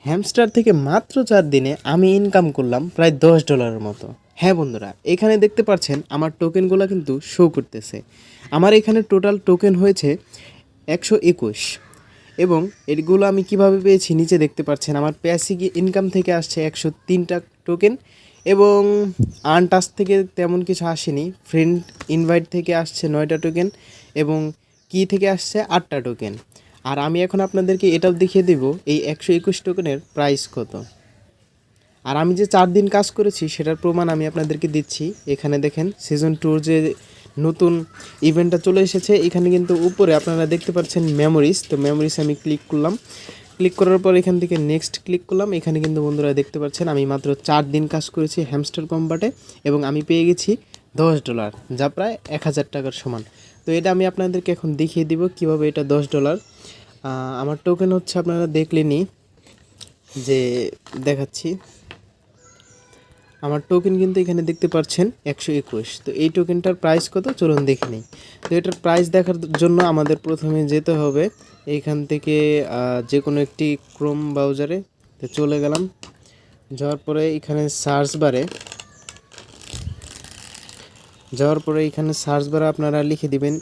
Hamster থেকে মাত্র 4 দিনে আমি ইনকাম করলাম প্রায় $10 মতো। হ্যাঁ বন্ধুরা, এখানে দেখতে পাচ্ছেন আমার টোকেনগুলো কিন্তু শো করতেছে। আমার এখানে টোটাল টোকেন হয়েছে 121 এবং এগুলো আমি কিভাবে পেয়েছি নিচে দেখতে পাচ্ছেন। আমার প্যাসিভ ইনকাম থেকে আসছে 103টা টোকেন এবং আর্ন টাস্ক থেকে তেমন কিছু আসেনি। ফ্রেন্ড ইনভাইট থেকে আসছে 9টা টোকেন এবং কি থেকে আসছে 8টা টোকেন। আর আমি এখন আপনাদেরকে এটাও দেখিয়ে দেব এই 121 টোকেনের প্রাইস কত। আর আমি যে 4 দিন কাজ করেছি সেটার প্রমাণ আমি আপনাদেরকে দিচ্ছি। এখানে দেখেন সিজন 2 যে নতুন ইভেন্টটা চলে এসেছে, এখানে কিন্তু উপরে আপনারা দেখতে পাচ্ছেন মেমোরিজ। তো মেমোরিজ আমি ক্লিক করলাম, ক্লিক করার পর এখান থেকে নেক্সট ক্লিক করলাম। এখানে কিন্তু বন্ধুরা দেখতে পাচ্ছেন আমি মাত্র 4 দিন কাজ করেছি হ্যামস্টার কম্বাটে এবং আমি পেয়ে গেছি $10, যা প্রায় 1000 টাকার সমান। তো এটা আমি আপনাদেরকে এখন দেখিয়ে দিব কিভাবে এটা $10। আমার টোকেন হচ্ছে আপনারা দেখলেনই যে দেখাচ্ছি। আমার টোকেন কিন্তু এখানে দেখতে পাচ্ছেন 121। তো এই টোকেনটার প্রাইস কত চলুন দেখে নিই। তো এটার প্রাইস দেখার জন্য আমাদের প্রথমে যেতে হবে এইখান থেকে যে কোনো একটি ক্রোম ব্রাউজারে। তো চলে গেলাম, যাওয়ার পরে এখানে যাওয়ার পরে এখানে সার্চ বারে আপনারা লিখে দিবেন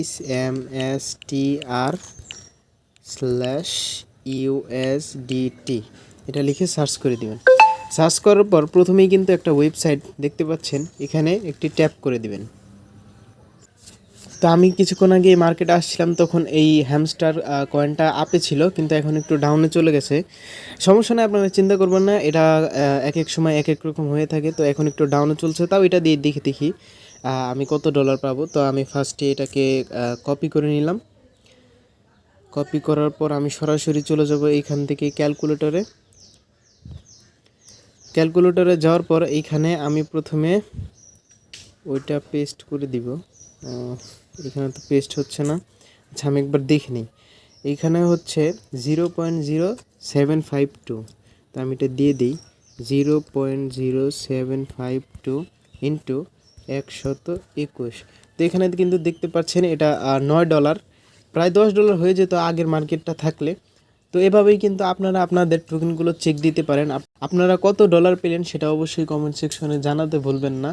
HMSTR/USDT, এটা লিখে সার্চ করে দিবেন। সার্চ করার পর প্রথমেই কিন্তু একটা ওয়েবসাইট দেখতে পাচ্ছেন, এখানে একটি ট্যাপ করে দিবেন। তো আমি কিছুক্ষণ আগে মার্কেটে আসছিলাম, তখন এই হ্যামস্টার কয়েনটা আপে ছিল, কিন্তু এখন একটু ডাউনে চলে গেছে। সমস্যা নেই, আপনারা চিন্তা করবেন না, এটা এক এক সময় এক এক রকম হয়ে থাকে। তো এখন একটু ডাউনে চলছে, তাও এটা দিয়ে দেখি আমি কত ডলার পাবো। তো আমি ফার্স্টে এটাকে কপি করে নিলাম। কপি করার পর আমি সরাসরি চলে যাব এইখান থেকে ক্যালকুলেটরে যাওয়ার পর এইখানে আমি প্রথমে ওইটা পেস্ট করে দিব। এখানে তো পেস্ট হচ্ছে না, আচ্ছা আমি একবার দেখে নিই। এইখানে হচ্ছে 0.0752, তো আমি এটা দিয়ে দিই 0.0752 ইন্টু 121। তো এখানে কিন্তু দেখতে পাচ্ছেন এটা $9, প্রায় $10 হয়ে যেত আগের মার্কেটটা থাকলে। তো এভাবেই কিন্তু আপনারা আপনাদের টোকেনগুলো চেক দিতে পারেন। আপনারা কত ডলার পেলেন সেটা অবশ্যই কমেন্ট সেকশনে জানাতে ভুলবেন না।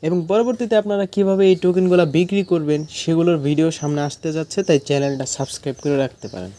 এবং পরবর্তীতে আপনারা কিভাবে এই টোকেনগুলো বিক্রি করবেন সেগুলোর ভিডিও সামনে আসতে যাচ্ছে, তাই চ্যানেলটা সাবস্ক্রাইব করে রাখতে পারেন।